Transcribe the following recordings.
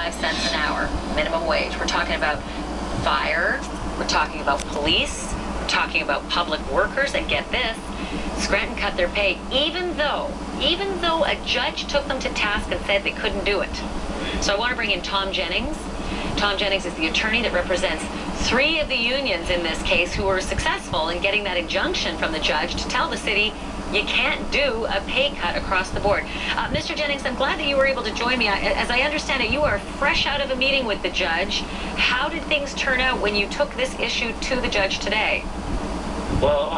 25 cents an hour, minimum wage. We're talking about fire, we're talking about police, we're talking about public workers, and get this, Scranton cut their pay even though a judge took them to task and said they couldn't do it. So I want to bring in Tom Jennings. Tom Jennings is the attorney that represents 3 of the unions in this case who were successful in getting that injunction from the judge to tell the city you can't do a pay cut across the board. Mr. Jennings, I'm glad that you were able to join me. As I understand it, you are fresh out of a meeting with the judge. How did things turn out when you took this issue to the judge today? Well,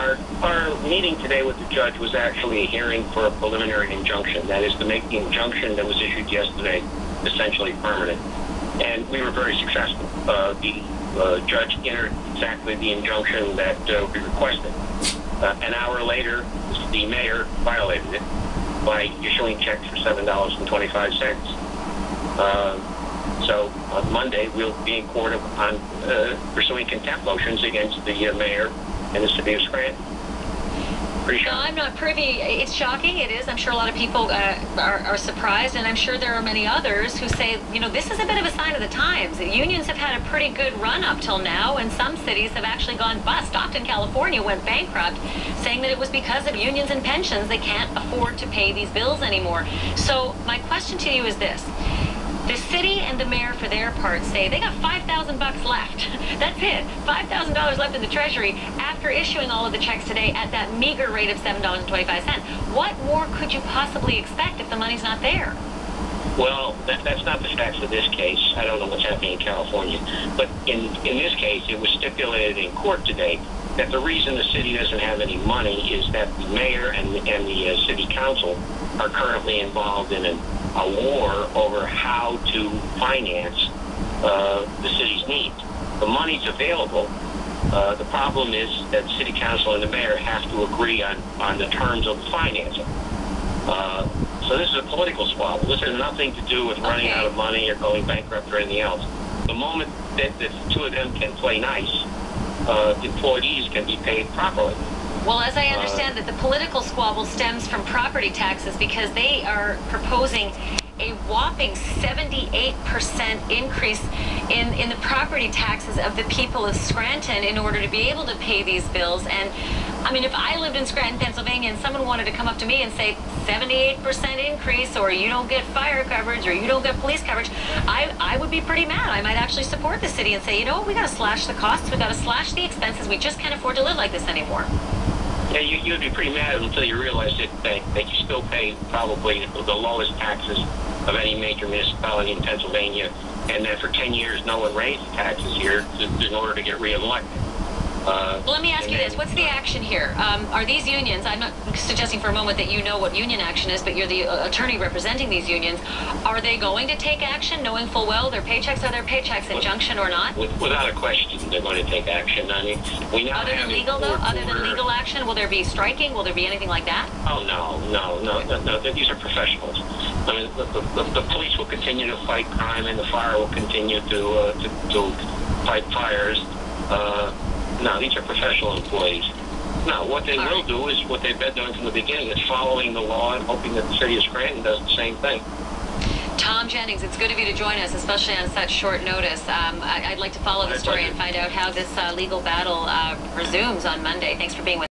our meeting today with the judge was actually a hearing for a preliminary injunction. That is to make the injunction that was issued yesterday essentially permanent. And we were very successful. The judge entered exactly the injunction that we requested. An hour later, the mayor violated it by issuing checks for $7.25. So on Monday, we'll be in court on pursuing contempt motions against the mayor and the city of Scranton. No, I'm not privy. It's shocking. It is. I'm sure a lot of people are surprised, and I'm sure there are many others who say, you know, this is a bit of a sign of the times. The unions have had a pretty good run up till now, and some cities have actually gone bust. Stockton, California went bankrupt, saying that it was because of unions and pensions they can't afford to pay these bills anymore. So my question to you is this. The city and the mayor, for their part, say they got $5,000 left. That's it. $5,000 left in the treasury after issuing all of the checks today at that meager rate of $7.25. What more could you possibly expect if the money's not there? Well, that's not the facts of this case. I don't know what's happening in California. But in this case, it was stipulated in court today that the reason the city doesn't have any money is that the mayor and the city council are currently involved in a war over how to finance the city's needs. The money's available. The problem is that the city council and the mayor have to agree on the terms of the financing. So this is a political squabble. This has nothing to do with running out of money or going bankrupt or anything else. The moment that the 2 of them can play nice, employees can be paid properly. Well, as I understand that the political squabble stems from property taxes because they are proposing a whopping 78% increase in the property taxes of the people of Scranton in order to be able to pay these bills. And I mean, if I lived in Scranton, Pennsylvania, and someone wanted to come up to me and say 78% increase, or you don't get fire coverage, or you don't get police coverage, I would be pretty mad. I might actually support the city and say, you know what, we got to slash the costs, we got to slash the expenses, we just can't afford to live like this anymore. Yeah, you'd be pretty mad until you realize that you still pay probably the lowest taxes of any major municipality in Pennsylvania, and that for 10 years no one raised taxes here in order to get reelected. Well, let me ask you this. What's the action here? Are these unions, I'm not suggesting for a moment that you know what union action is, but you're the attorney representing these unions. Are they going to take action, knowing full well their paychecks are their paychecks, injunction or not? Without a question, they're going to take action. I mean, we now Other than legal, though? Other than legal action, will there be striking? Will there be anything like that? Oh, no. These are professionals. I mean, the police will continue to fight crime, and the fire will continue to fight fires. No, these are professional employees. Now, what they will do is what they've been doing from the beginning, is following the law and hoping that the city of Scranton does the same thing. Tom Jennings, it's good of you to join us, especially on such short notice. I'd like to follow the story and find out how this legal battle resumes on Monday. Thanks for being with us.